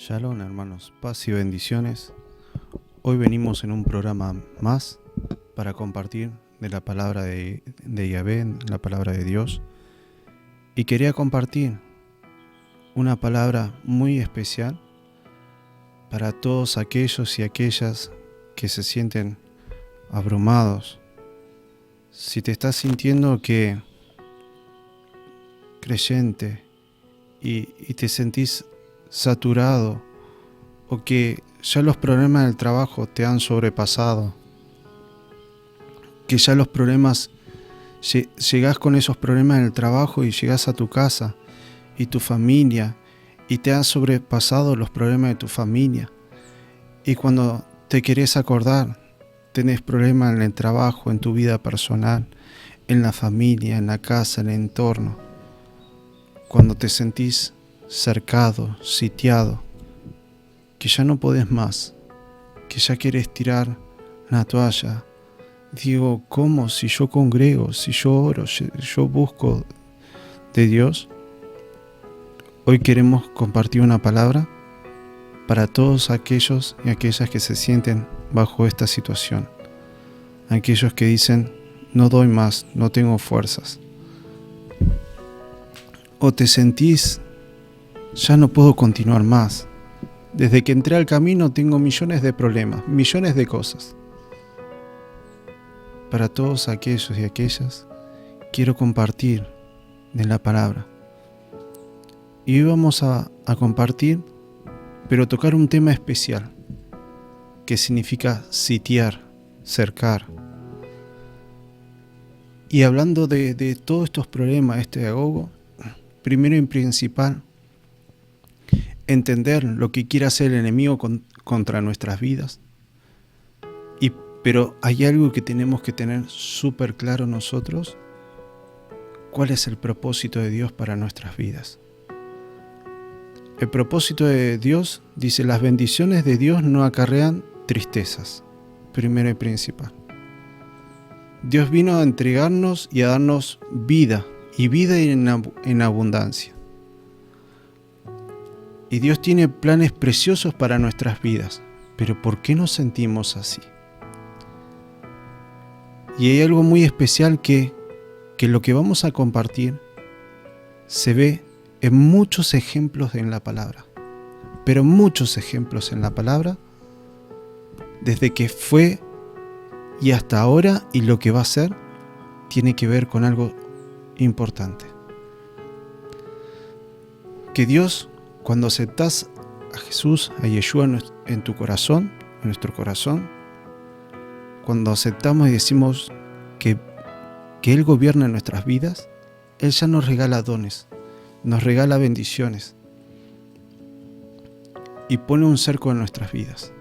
Shalom, hermanos, paz y bendiciones. Hoy venimos en un programa más para compartir de la palabra de Yahvé, la palabra de Dios. Y quería compartir una palabra muy especial para todos aquellos y aquellas que se sienten abrumados. Si te estás sintiendo que creyente y te sentís saturado o que ya los problemas del trabajo te han sobrepasado, que ya los problemas, llegás con esos problemas en el trabajo y llegás a tu casa y tu familia y te han sobrepasado los problemas de tu familia, y cuando te querés acordar tenés problemas en el trabajo, en tu vida personal, en la familia, en la casa, en el entorno. Cuando te sentís cercado, sitiado, que ya no podés más, que ya querés tirar la toalla. Digo, ¿cómo? Si yo congrego, si yo oro, yo busco de Dios. Hoy queremos compartir una palabra para todos aquellos y aquellas que se sienten bajo esta situación. Aquellos que dicen, no doy más, no tengo fuerzas. O te sentís, ya no puedo continuar más. Desde que entré al camino tengo millones de problemas, millones de cosas. Para todos aquellos y aquellas, quiero compartir de la palabra. Y hoy vamos a compartir, pero tocar un tema especial, que significa sitiar, cercar. Y hablando de todos estos problemas, este ahogo, primero y principal, entender lo que quiere hacer el enemigo contra nuestras vidas. Pero hay algo que tenemos que tener súper claro nosotros: ¿cuál es el propósito de Dios para nuestras vidas? El propósito de Dios, dice, las bendiciones de Dios no acarrean tristezas, primero y principal. Dios vino a entregarnos y a darnos vida, y vida en abundancia. Y Dios tiene planes preciosos para nuestras vidas, pero ¿por qué nos sentimos así? Y hay algo muy especial que lo que vamos a compartir se ve en muchos ejemplos en la palabra, pero muchos ejemplos en la palabra, desde que fue y hasta ahora, y lo que va a ser, tiene que ver con algo importante. Que Dios, cuando aceptas a Jesús, a Yeshua en tu corazón, en nuestro corazón, cuando aceptamos y decimos que Él gobierna nuestras vidas, Él ya nos regala dones, nos regala bendiciones y pone un cerco en nuestras vidas.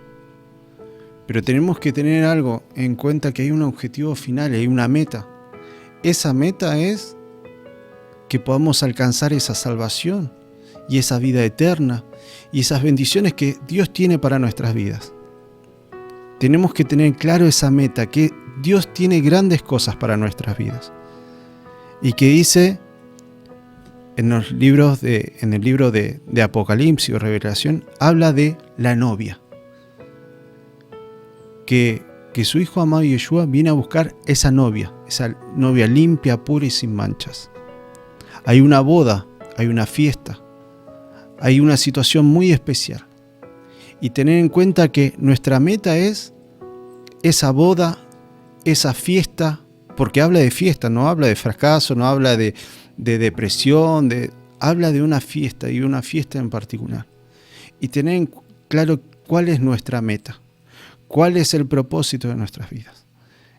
Pero tenemos que tener algo en cuenta, que hay un objetivo final, hay una meta. Esa meta es que podamos alcanzar esa salvación y esa vida eterna y esas bendiciones que Dios tiene para nuestras vidas. Tenemos que tener claro esa meta, que Dios tiene grandes cosas para nuestras vidas. Y que dice en el libro de Apocalipsis o Revelación, habla de la novia. Que su Hijo amado Yeshua viene a buscar esa novia limpia, pura y sin manchas. Hay una boda, hay una fiesta, hay una situación muy especial. Y tener en cuenta que nuestra meta es esa boda, esa fiesta, porque habla de fiesta, no habla de fracaso, no habla de depresión, habla de una fiesta, y una fiesta en particular. Y tener en claro cuál es nuestra meta, cuál es el propósito de nuestras vidas.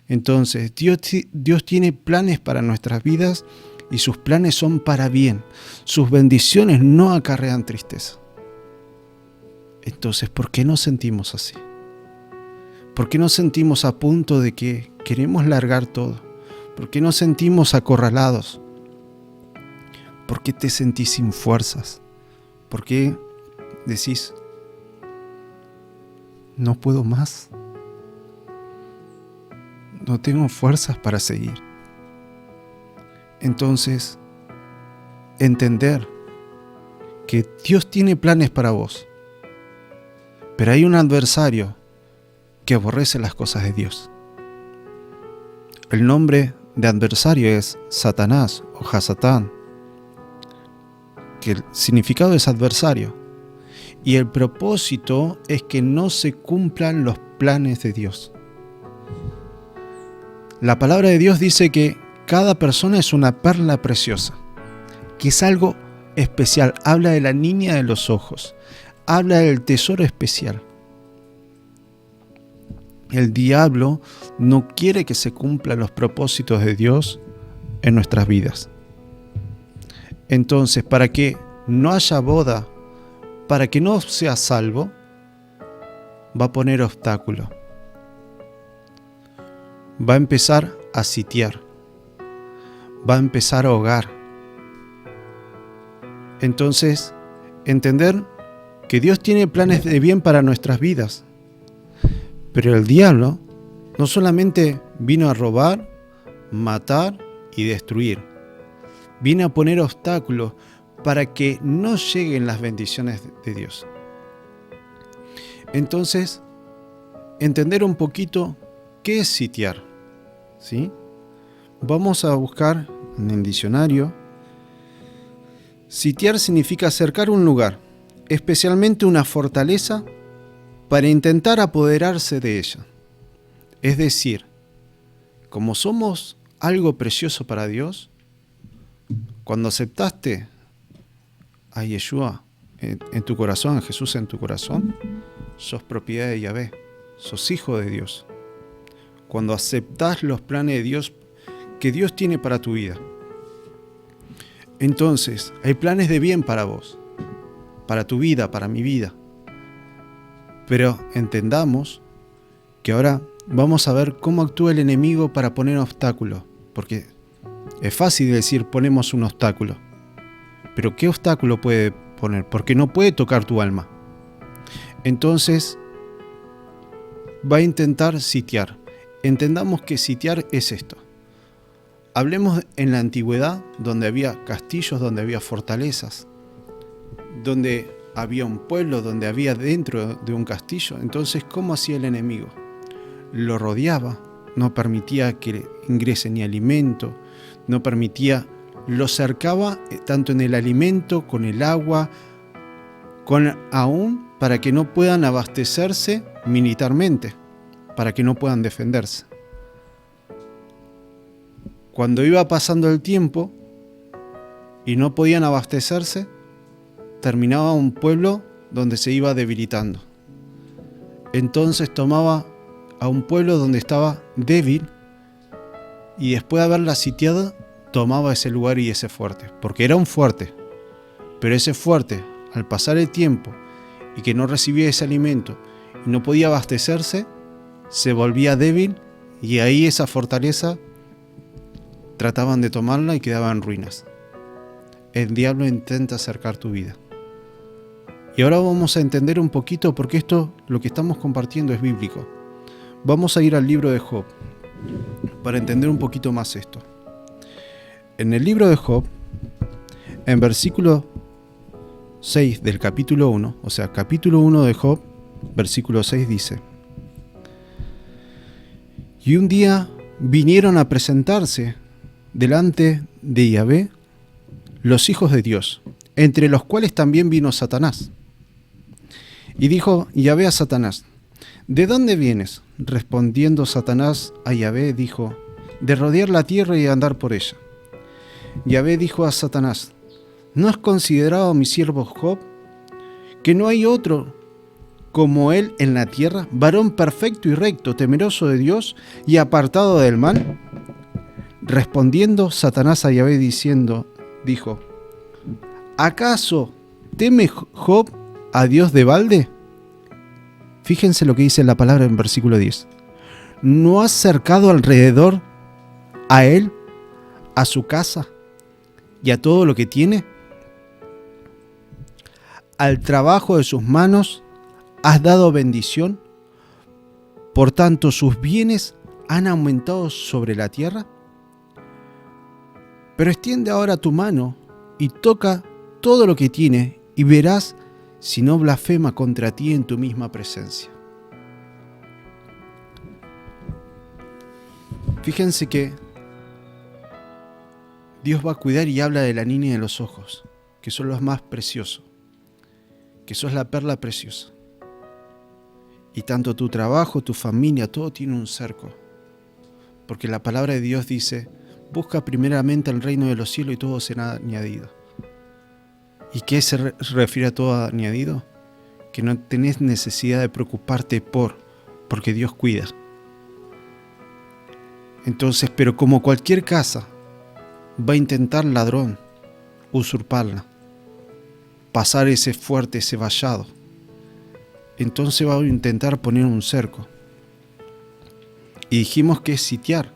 Entonces, Dios tiene planes para nuestras vidas, y sus planes son para bien. Sus bendiciones no acarrean tristeza. Entonces, ¿por qué nos sentimos así? ¿Por qué nos sentimos a punto de que queremos largar todo? ¿Por qué nos sentimos acorralados? ¿Por qué te sentís sin fuerzas? ¿Por qué decís, no puedo más? No tengo fuerzas para seguir. Entonces, entender que Dios tiene planes para vos, Pero hay un adversario que aborrece las cosas de Dios. El nombre de adversario es Satanás o Hasatán, que el significado es adversario. Y el propósito es que no se cumplan los planes de Dios. La palabra de Dios dice que cada persona es una perla preciosa, que es algo especial. Habla de la niña de los ojos, habla del tesoro especial. El diablo no quiere que se cumplan los propósitos de Dios en nuestras vidas. Entonces, para que no haya boda, para que no sea salvo, va a poner obstáculos. Va a empezar a sitiar. Va a empezar a ahogar. Entonces, entender que Dios tiene planes de bien para nuestras vidas. Pero el diablo no solamente vino a robar, matar y destruir. Viene a poner obstáculos para que no lleguen las bendiciones de Dios. Entonces, entender un poquito qué es sitiar, ¿sí? Vamos a buscar en el diccionario. Sitiar significa cercar un lugar, especialmente una fortaleza, para intentar apoderarse de ella. Es decir, como somos algo precioso para Dios, cuando aceptaste a Yeshua en tu corazón, a Jesús en tu corazón, sos propiedad de Yahvé, sos hijo de Dios. Cuando aceptás los planes de Dios que Dios tiene para tu vida, entonces hay planes de bien para vos, para tu vida, para mi vida. Pero entendamos que ahora vamos a ver cómo actúa el enemigo para poner obstáculos, porque es fácil decir ponemos un obstáculo, pero ¿qué obstáculo puede poner? Porque no puede tocar tu alma. Entonces va a intentar sitiar. Entendamos que sitiar es esto. Hablemos en la antigüedad, donde había castillos, donde había fortalezas, donde había un pueblo, donde había dentro de un castillo. Entonces, ¿cómo hacía el enemigo? Lo rodeaba, no permitía que ingrese ni alimento, no permitía, lo cercaba tanto en el alimento, con el agua, aún para que no puedan abastecerse militarmente, para que no puedan defenderse. Cuando iba pasando el tiempo y no podían abastecerse, terminaba un pueblo donde se iba debilitando. Entonces tomaba a un pueblo donde estaba débil y después de haberla sitiado, tomaba ese lugar y ese fuerte, porque era un fuerte. Pero ese fuerte, al pasar el tiempo y que no recibía ese alimento y no podía abastecerse, se volvía débil y ahí esa fortaleza trataban de tomarla y quedaba en ruinas. El diablo intenta acercar tu vida. Y ahora vamos a entender un poquito, porque esto, lo que estamos compartiendo es bíblico. Vamos a ir al libro de Job para entender un poquito más esto. En el libro de Job, en versículo 6 del capítulo 1, o sea, capítulo 1 de Job, versículo 6 dice: Y un día vinieron a presentarse delante de Yahvé los hijos de Dios, entre los cuales también vino Satanás. Y dijo Yahvé a Satanás: ¿De dónde vienes? Respondiendo Satanás a Yahvé, dijo: de rodear la tierra y andar por ella. Yahvé dijo a Satanás: ¿no has considerado a mi siervo Job, que no hay otro como él en la tierra, varón perfecto y recto, temeroso de Dios y apartado del mal? Respondiendo Satanás a Yahvé dijo: ¿acaso teme Job a Dios de balde? Fíjense lo que dice la palabra en versículo 10. ¿No has cercado alrededor a él, a su casa y a todo lo que tiene? Al trabajo de sus manos has dado bendición, por tanto sus bienes han aumentado sobre la tierra. Pero extiende ahora tu mano y toca todo lo que tiene, y verás sino blasfema contra ti en tu misma presencia. Fíjense que Dios va a cuidar y habla de la niña de los ojos, que son los más preciosos, que sos la perla preciosa. Y tanto tu trabajo, tu familia, todo tiene un cerco. Porque la palabra de Dios dice, busca primeramente el reino de los cielos y todo será añadido. ¿Y qué se refiere a todo añadido? Que no tenés necesidad de preocuparte porque Dios cuida. Entonces, pero como cualquier casa, va a intentar el ladrón usurparla, pasar ese fuerte, ese vallado. Entonces va a intentar poner un cerco. Y dijimos que es sitiar.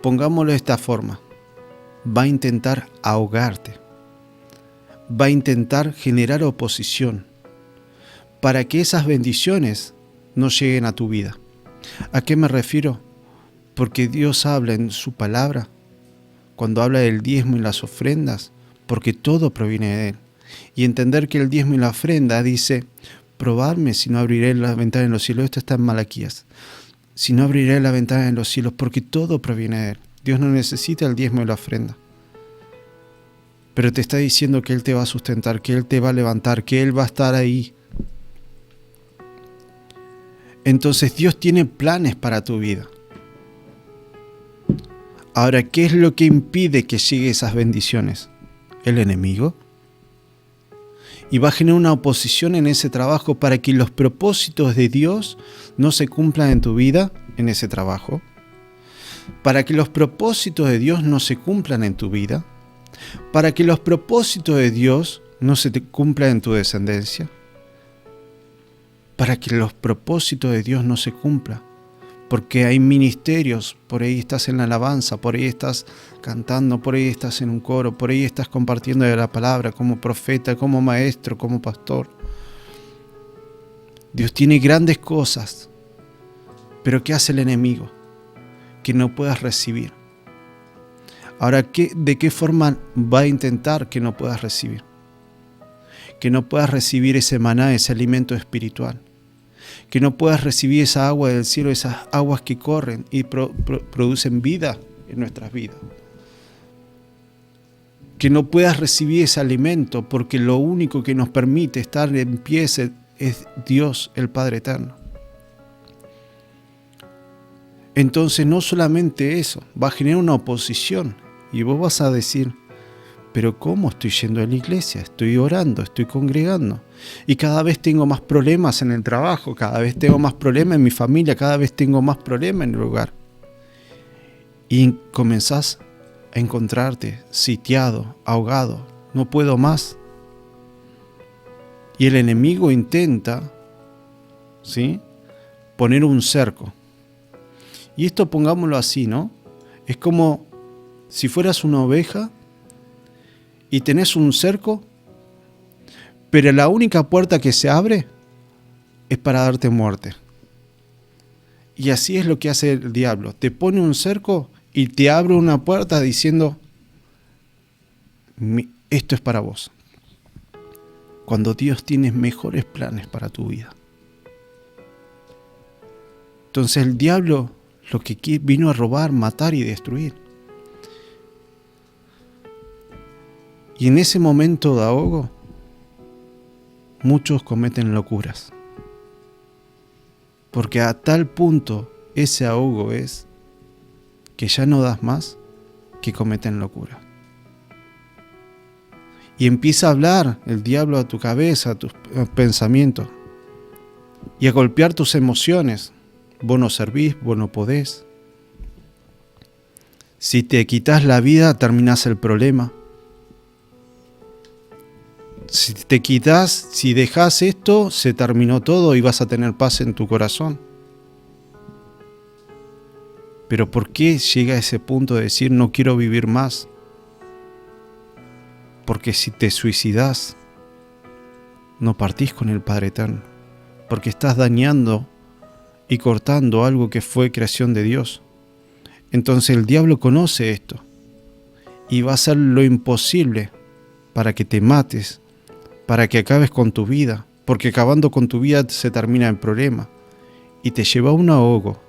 Pongámoslo de esta forma, va a intentar ahogarte. Va a intentar generar oposición para que esas bendiciones no lleguen a tu vida. ¿A qué me refiero? Porque Dios habla en su palabra, cuando habla del diezmo y las ofrendas, porque todo proviene de Él. Y entender que el diezmo y la ofrenda dice, probadme si no abriré la ventana en los cielos. Esto está en Malaquías. Si no abriré la ventana en los cielos, porque todo proviene de Él. Dios no necesita el diezmo y la ofrenda. Pero te está diciendo que Él te va a sustentar, que Él te va a levantar, que Él va a estar ahí. Entonces Dios tiene planes para tu vida. Ahora, ¿qué es lo que impide que lleguen esas bendiciones? ¿El enemigo? Y va a generar una oposición en ese trabajo para que los propósitos de Dios no se cumplan en tu vida, en ese trabajo. Para que los propósitos de Dios no se cumplan en tu vida. Para que los propósitos de Dios no se te cumplan en tu descendencia. Para que los propósitos de Dios no se cumplan. Porque hay ministerios, por ahí estás en la alabanza, por ahí estás cantando, por ahí estás en un coro, por ahí estás compartiendo de la palabra como profeta, como maestro, como pastor. Dios tiene grandes cosas, pero ¿qué hace el enemigo? Que no puedas recibir. Ahora, ¿de qué forma va a intentar que no puedas recibir? Que no puedas recibir ese maná, ese alimento espiritual. Que no puedas recibir esa agua del cielo, esas aguas que corren y producen vida en nuestras vidas. Que no puedas recibir ese alimento porque lo único que nos permite estar en pie es Dios, el Padre Eterno. Entonces no solamente eso, va a generar una oposición y vos vas a decir, pero ¿cómo estoy yendo a la iglesia? Estoy orando, estoy congregando y cada vez tengo más problemas en el trabajo, cada vez tengo más problemas en mi familia, cada vez tengo más problemas en el hogar. Y comenzás a encontrarte sitiado, ahogado, no puedo más. Y el enemigo intenta, ¿sí?, poner un cerco. Y esto pongámoslo así, ¿no? Es como si fueras una oveja y tenés un cerco, pero la única puerta que se abre es para darte muerte. Y así es lo que hace el diablo. Te pone un cerco y te abre una puerta diciendo, esto es para vos. Cuando Dios tiene mejores planes para tu vida. Entonces el diablo lo que vino a robar, matar y destruir. Y en ese momento de ahogo, muchos cometen locuras. Porque a tal punto ese ahogo es que ya no das más, que cometen locura. Y empieza a hablar el diablo a tu cabeza, a tus pensamientos, y a golpear tus emociones. Vos no servís, vos no podés. Si te quitas la vida, terminás el problema. Si te quitas, si dejas esto, se terminó todo y vas a tener paz en tu corazón. Pero ¿por qué llega a ese punto de decir no quiero vivir más? Porque si te suicidas, no partís con el Padre Eterno. Porque estás dañando y cortando algo que fue creación de Dios. Entonces el diablo conoce esto y va a hacer lo imposible para que te mates para que acabes con tu vida, porque acabando con tu vida se termina el problema y te lleva a un ahogo.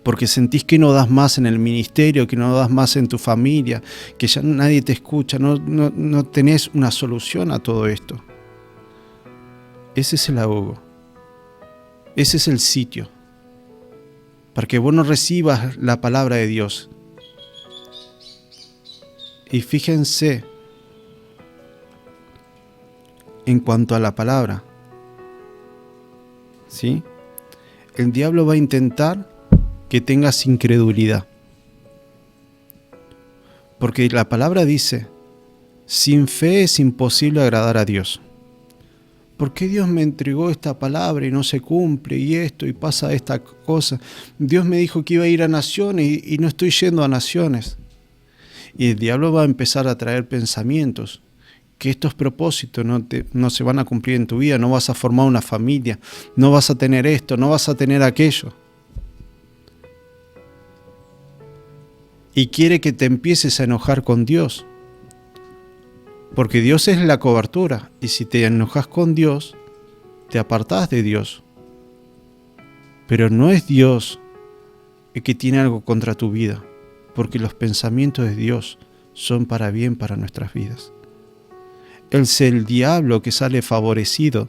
Porque sentís que no das más en el ministerio, que no das más en tu familia, que ya nadie te escucha, no tenés una solución a todo esto. Ese es el ahogo. Ese es el sitio. Para que vos no recibas la palabra de Dios. Y fíjense, en cuanto a la palabra, ¿sí? El diablo va a intentar que tengas incredulidad. Porque la palabra dice, sin fe es imposible agradar a Dios. ¿Por qué Dios me entregó esta palabra y no se cumple y esto y pasa esta cosa? Dios me dijo que iba a ir a naciones y no estoy yendo a naciones. Y el diablo va a empezar a traer pensamientos, que estos propósitos no se van a cumplir en tu vida, no vas a formar una familia, no vas a tener esto, no vas a tener aquello. Y quiere que te empieces a enojar con Dios. Porque Dios es la cobertura. Y si te enojas con Dios, te apartás de Dios. Pero no es Dios el que tiene algo contra tu vida. Porque los pensamientos de Dios son para bien para nuestras vidas. Es el diablo que sale favorecido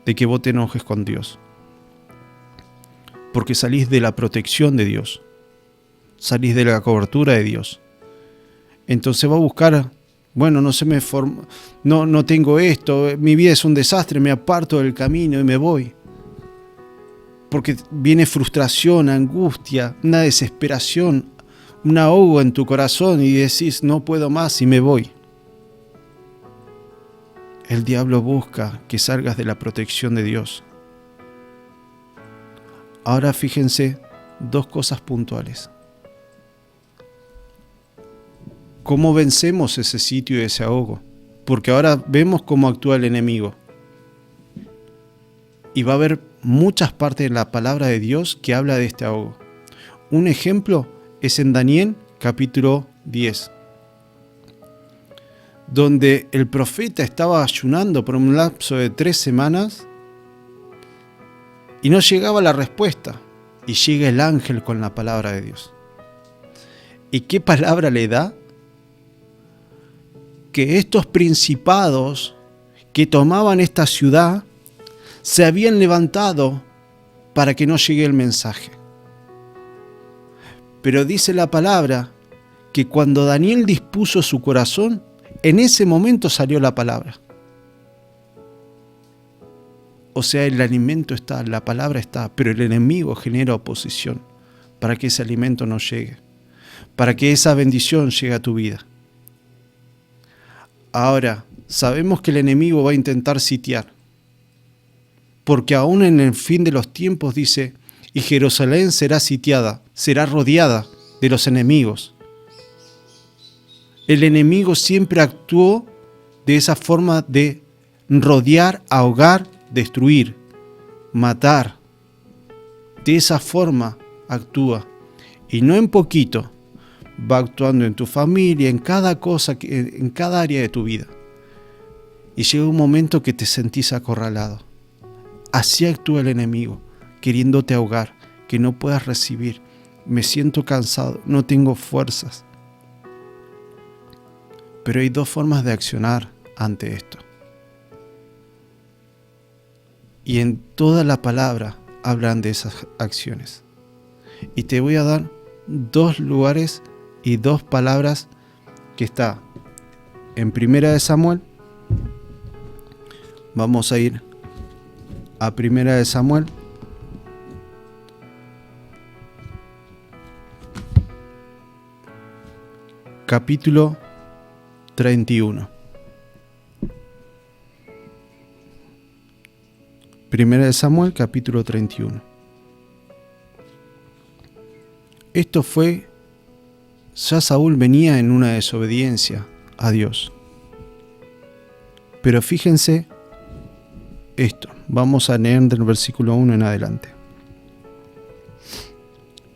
de que vos te enojes con Dios. Porque salís de la protección de Dios. Salís de la cobertura de Dios. Entonces va a buscar, bueno, no tengo esto, mi vida es un desastre, me aparto del camino y me voy. Porque viene frustración, angustia, una desesperación, un ahogo en tu corazón y decís, no puedo más y me voy. El diablo busca que salgas de la protección de Dios. Ahora fíjense, dos cosas puntuales. ¿Cómo vencemos ese sitio y ese ahogo? Porque ahora vemos cómo actúa el enemigo. Y va a haber muchas partes de la palabra de Dios que habla de este ahogo. Un ejemplo es en Daniel capítulo 10, donde el profeta estaba ayunando por un lapso de 3 semanas y no llegaba la respuesta. Y llega el ángel con la palabra de Dios. ¿Y qué palabra le da? Que estos principados que tomaban esta ciudad se habían levantado para que no llegue el mensaje. Pero dice la palabra que cuando Daniel dispuso su corazón, en ese momento salió la palabra. O sea, el alimento está, la palabra está, pero el enemigo genera oposición para que ese alimento no llegue, para que esa bendición llegue a tu vida. Ahora, sabemos que el enemigo va a intentar sitiar, porque aún en el fin de los tiempos dice, y Jerusalén será sitiada, será rodeada de los enemigos. El enemigo siempre actuó de esa forma de rodear, ahogar, destruir, matar. De esa forma actúa, y no en poquito. Va actuando en tu familia, en cada cosa, en cada área de tu vida. Y llega un momento que te sentís acorralado. Así actúa el enemigo, queriéndote ahogar, que no puedas recibir. Me siento cansado, no tengo fuerzas. Pero hay dos formas de accionar ante esto. Y en toda la palabra hablan de esas acciones. Y te voy a dar 2 lugares y 2 palabras que está en Primera de Samuel. Vamos a ir a Primera de Samuel. Capítulo 31. Primera de Samuel, capítulo 31. Esto fue, ya Saúl venía en una desobediencia a Dios. Pero fíjense esto, vamos a leer del versículo 1 en adelante.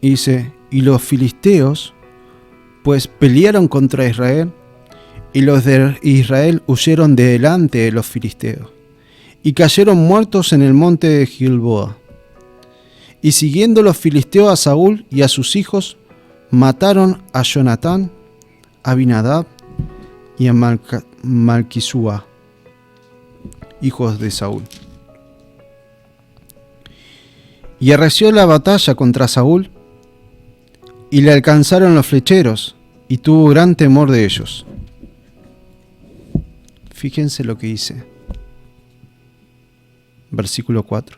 Dice, y los filisteos pues pelearon contra Israel y los de Israel huyeron de delante de los filisteos, y cayeron muertos en el monte de Gilboa. Y siguiendo los filisteos a Saúl y a sus hijos, mataron a Jonatán, a Abinadab y a Malquisúa, hijos de Saúl. Y arreció la batalla contra Saúl, y le alcanzaron los flecheros, y tuvo gran temor de ellos. Fíjense lo que dice. Versículo 4.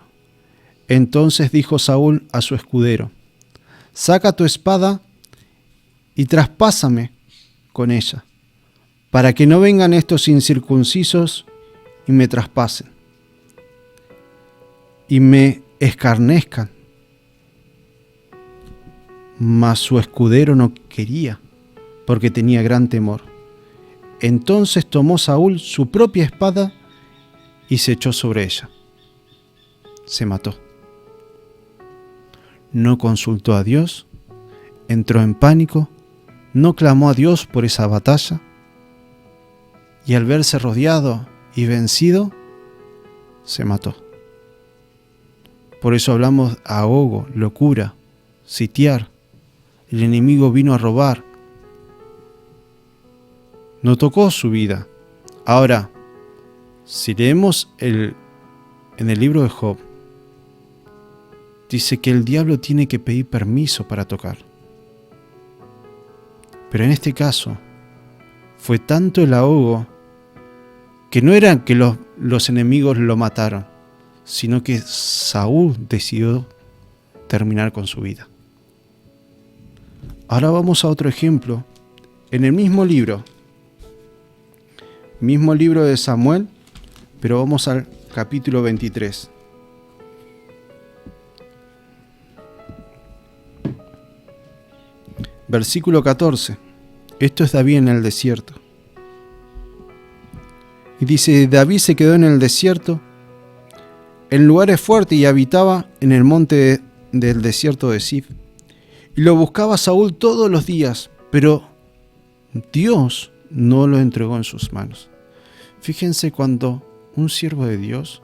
Entonces dijo Saúl a su escudero: saca tu espada y traspásame con ella, para que no vengan estos incircuncisos y me traspasen, y me escarnezcan. Mas su escudero no quería, porque tenía gran temor. Entonces tomó Saúl su propia espada y se echó sobre ella. Se mató. No consultó a Dios, entró en pánico, no clamó a Dios por esa batalla, y al verse rodeado y vencido, se mató. Por eso hablamos de ahogo, locura, sitiar. El enemigo vino a robar. No tocó su vida. Ahora, si leemos en el libro de Job, dice que el diablo tiene que pedir permiso para tocar. Pero en este caso, fue tanto el ahogo que no era que los enemigos lo mataron, sino que Saúl decidió terminar con su vida. Ahora vamos a otro ejemplo. En el mismo libro de Samuel, pero vamos al capítulo 23. Versículo 14. Esto es David en el desierto. Y dice: David se quedó en el desierto, en lugares fuertes, y habitaba en el monte del desierto de Sif. Y lo buscaba Saúl todos los días, pero Dios no lo entregó en sus manos. Fíjense, cuando un siervo de Dios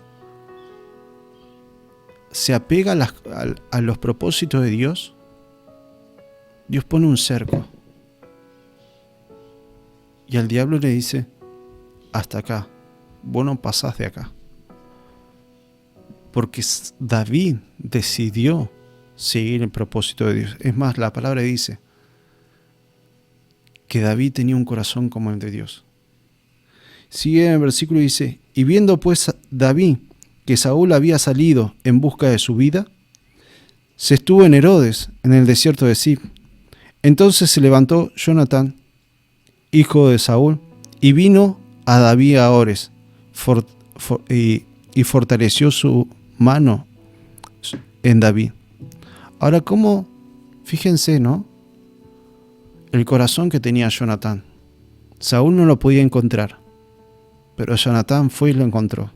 se apega a los propósitos de Dios, Dios pone un cerco. Y al diablo le dice: hasta acá, vos no pasás de acá. Porque David decidió seguir el propósito de Dios. Es más, la palabra dice que David tenía un corazón como el de Dios. Sigue en el versículo y dice: y viendo pues David que Saúl había salido en busca de su vida, se estuvo en Herodes, en el desierto de Sif. Entonces se levantó Jonatán, hijo de Saúl, y vino a David a Ores, y fortaleció su mano en David. Ahora, ¿cómo? Fíjense, ¿no? El corazón que tenía Jonatán. Saúl no lo podía encontrar, pero Jonatán fue y lo encontró.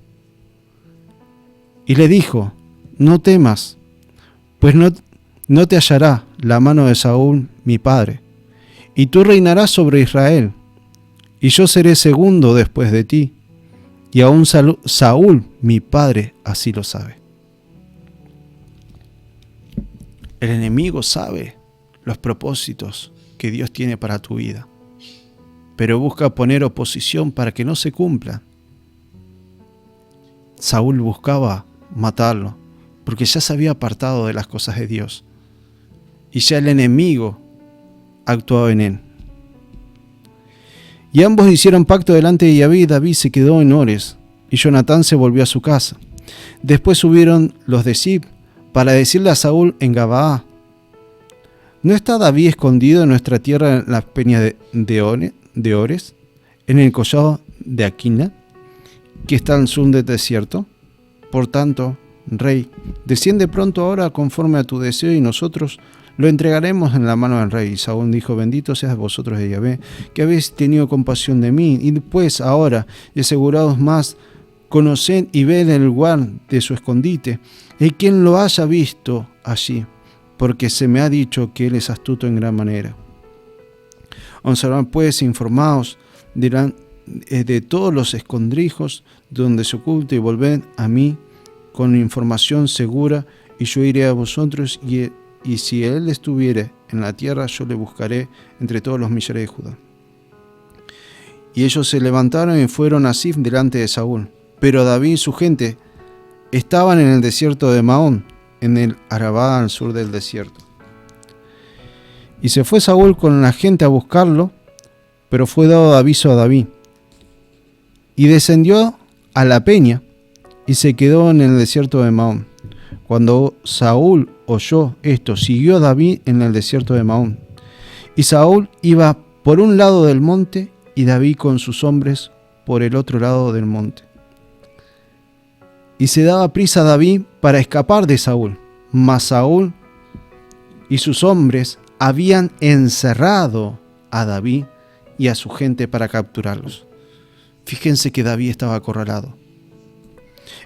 Y le dijo: no temas, pues no te hallará la mano de Saúl mi padre, y tú reinarás sobre Israel, y yo seré segundo después de ti, y aún Saúl mi padre así lo sabe. El enemigo sabe los propósitos que Dios tiene para tu vida, pero busca poner oposición para que no se cumplan. Saúl buscaba matarlo, porque ya se había apartado de las cosas de Dios, y ya el enemigo actuaba en él. Y ambos hicieron pacto delante de Yahvé, y David se quedó en Ores, y Jonatán se volvió a su casa. Después subieron los de Sif para decirle a Saúl en Gabaa: ¿no está David escondido en nuestra tierra en las peñas de Ores, en el collado de Aquina, que está al sur del desierto? Por tanto, rey, desciende pronto ahora conforme a tu deseo, y nosotros lo entregaremos en la mano del rey. Y Saúl dijo: bendito seas vosotros de Yahvé, que habéis tenido compasión de mí. Y pues ahora, y aseguraos más, conoced y ved el lugar de su escondite, y quien lo haya visto allí, porque se me ha dicho que él es astuto en gran manera. Observad pues, informaos de todos los escondrijos donde se oculte y volved a mí con información segura, y yo iré a vosotros, y si él estuviere en la tierra, yo le buscaré entre todos los millares de Judá. Y ellos se levantaron y fueron a Zif delante de Saúl. Pero David y su gente estaban en el desierto de Maón, en el Arabá al sur del desierto. Y se fue Saúl con la gente a buscarlo, pero fue dado aviso a David. Y descendió a la peña y se quedó en el desierto de Maón. Cuando Saúl oyó esto, siguió a David en el desierto de Maón. Y Saúl iba por un lado del monte y David con sus hombres por el otro lado del monte. Y se daba prisa a David para escapar de Saúl, mas Saúl y sus hombres habían encerrado a David y a su gente para capturarlos. Fíjense que David estaba acorralado.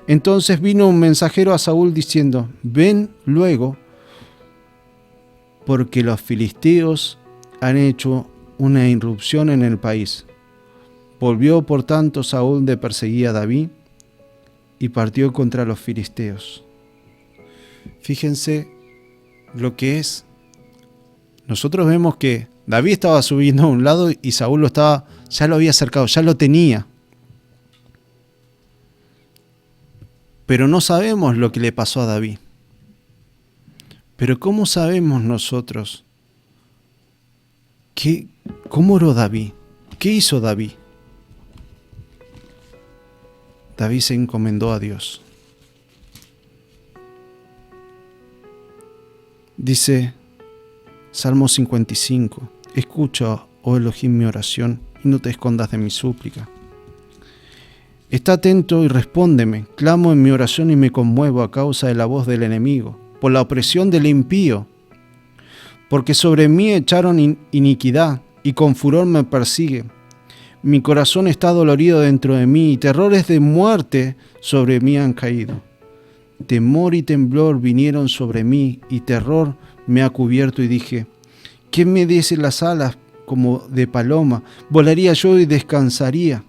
Entonces vino un mensajero a Saúl diciendo: ven luego, porque los filisteos han hecho una irrupción en el país. Volvió por tanto Saúl de perseguir a David y partió contra los filisteos. Fíjense lo que es. Nosotros vemos que David estaba subiendo a un lado y Saúl ya lo había acercado, ya lo tenía. Pero no sabemos lo que le pasó a David. Pero ¿cómo sabemos nosotros? ¿Cómo oró David? ¿Qué hizo David? David se encomendó a Dios. Dice Salmo 55: escucha, oh Elohim, mi oración, y no te escondas de mi súplica. Está atento y respóndeme. Clamo en mi oración y me conmuevo a causa de la voz del enemigo, por la opresión del impío. Porque sobre mí echaron iniquidad y con furor me persigue. Mi corazón está dolorido dentro de mí y terrores de muerte sobre mí han caído. Temor y temblor vinieron sobre mí y terror me ha cubierto y dije: ¿quién me diese las alas como de paloma? Volaría yo y descansaría.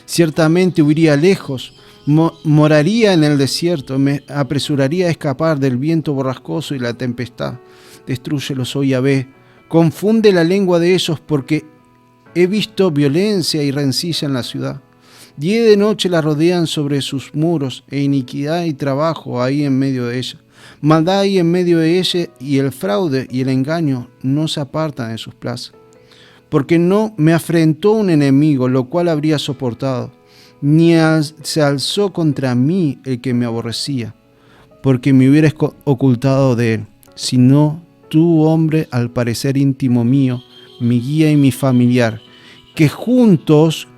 Ciertamente huiría lejos, moraría en el desierto, me apresuraría a escapar del viento borrascoso y la tempestad. Destrúyelos, oh Yahvé, confunde la lengua de ellos, porque he visto violencia y rencilla en la ciudad. Día y de noche la rodean sobre sus muros, e iniquidad y trabajo ahí en medio de ella. Maldad ahí en medio de ella, y el fraude y el engaño no se apartan de sus plazas. Porque no me afrentó un enemigo, lo cual habría soportado, ni se alzó contra mí el que me aborrecía, porque me hubiera ocultado de él, sino tú, hombre, al parecer íntimo mío, mi guía y mi familiar, que juntos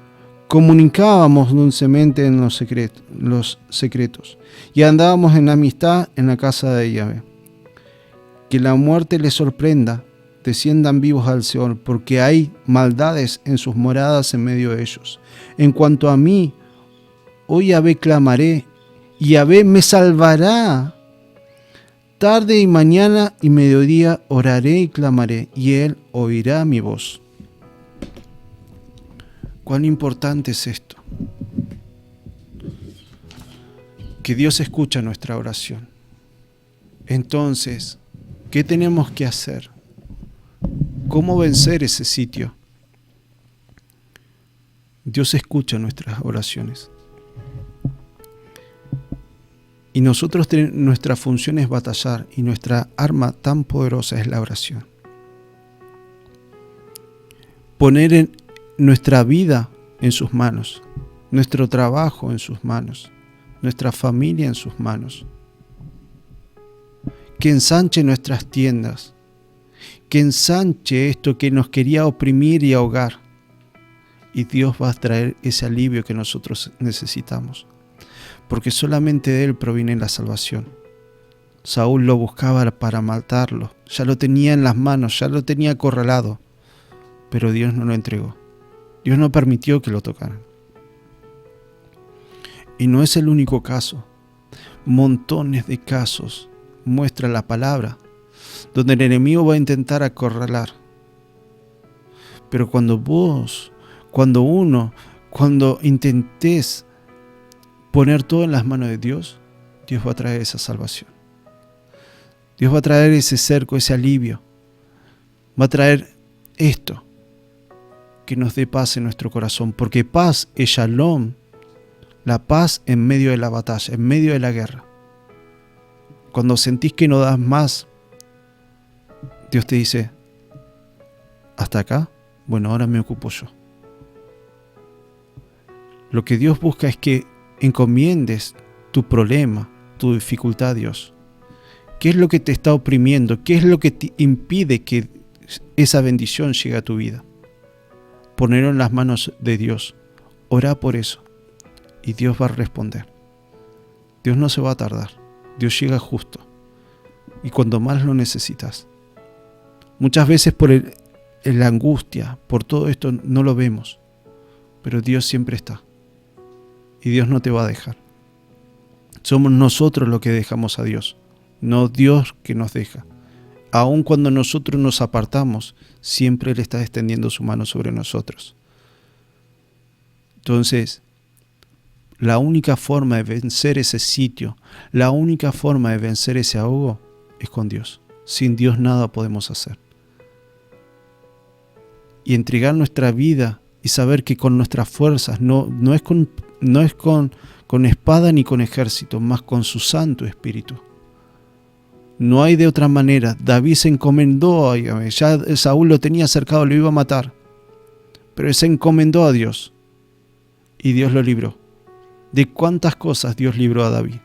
comunicábamos dulcemente en los secretos, y andábamos en amistad en la casa de Yahvé. Que la muerte les sorprenda, desciendan vivos al Seol, porque hay maldades en sus moradas en medio de ellos. En cuanto a mí, hoy Yahvé clamaré, y Yahvé me salvará. Tarde y mañana y mediodía oraré y clamaré, y Él oirá mi voz. ¿Cuán importante es esto? Que Dios escucha nuestra oración. Entonces, ¿qué tenemos que hacer? ¿Cómo vencer ese sitio? Dios escucha nuestras oraciones. Y nosotros nuestra función es batallar, y nuestra arma tan poderosa es la oración. Poner nuestra vida en sus manos, nuestro trabajo en sus manos, nuestra familia en sus manos. Que ensanche nuestras tiendas, que ensanche esto que nos quería oprimir y ahogar. Y Dios va a traer ese alivio que nosotros necesitamos, porque solamente de Él proviene la salvación. Saúl lo buscaba para matarlo, ya lo tenía en las manos, ya lo tenía acorralado, pero Dios no lo entregó. Dios no permitió que lo tocaran. Y no es el único caso. Montones de casos muestra la palabra donde el enemigo va a intentar acorralar. Pero cuando vos Cuando intentes poner todo en las manos de Dios, Dios va a traer esa salvación. Dios va a traer ese cerco, ese alivio. Va a traer esto, que nos dé paz en nuestro corazón. Porque paz es shalom, la paz en medio de la batalla, en medio de la guerra. Cuando sentís que no das más, Dios te dice, ¿hasta acá? Bueno, ahora me ocupo yo. Lo que Dios busca es que encomiendes tu problema, tu dificultad a Dios. ¿Qué es lo que te está oprimiendo? ¿Qué es lo que te impide que esa bendición llegue a tu vida? Ponerlo en las manos de Dios. Orá por eso. Y Dios va a responder. Dios no se va a tardar. Dios llega justo. Y cuando más lo necesitas. Muchas veces por la angustia, por todo esto no lo vemos. Pero Dios siempre está. Y Dios no te va a dejar. Somos nosotros los que dejamos a Dios. No Dios que nos deja. Aun cuando nosotros nos apartamos, siempre Él está extendiendo su mano sobre nosotros. Entonces, la única forma de vencer ese sitio, la única forma de vencer ese ahogo es con Dios. Sin Dios nada podemos hacer. Y entregar nuestra vida y saber que con nuestras fuerzas, no es con espada ni con ejército, más con su Santo Espíritu. No hay de otra manera. David se encomendó, ya Saúl lo tenía cercado, lo iba a matar. Pero él se encomendó a Dios. Y Dios lo libró. ¿De cuántas cosas Dios libró a David?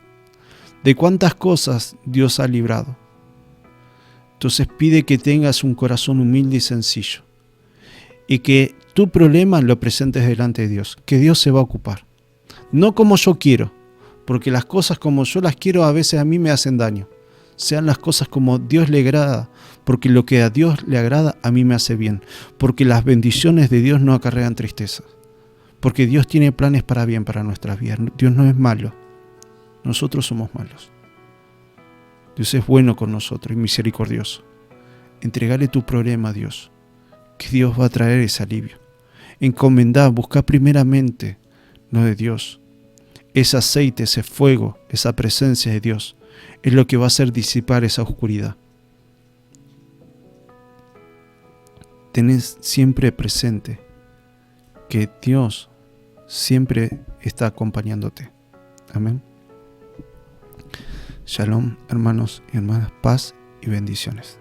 ¿De cuántas cosas Dios ha librado? Entonces pide que tengas un corazón humilde y sencillo. Y que tu problema lo presentes delante de Dios. Que Dios se va a ocupar. No como yo quiero. Porque las cosas como yo las quiero a veces a mí me hacen daño. Sean las cosas como Dios le agrada, porque lo que a Dios le agrada a mí me hace bien, porque las bendiciones de Dios no acarrean tristeza, porque Dios tiene planes para bien para nuestras vidas. Dios no es malo, nosotros somos malos. Dios es bueno con nosotros y misericordioso. Entregale tu problema a Dios, que Dios va a traer ese alivio. Encomendá, busca primeramente lo de Dios. Ese aceite, ese fuego, esa presencia de Dios es lo que va a hacer disipar esa oscuridad. Tenés siempre presente que Dios siempre está acompañándote. Amén. Shalom, hermanos y hermanas, paz y bendiciones.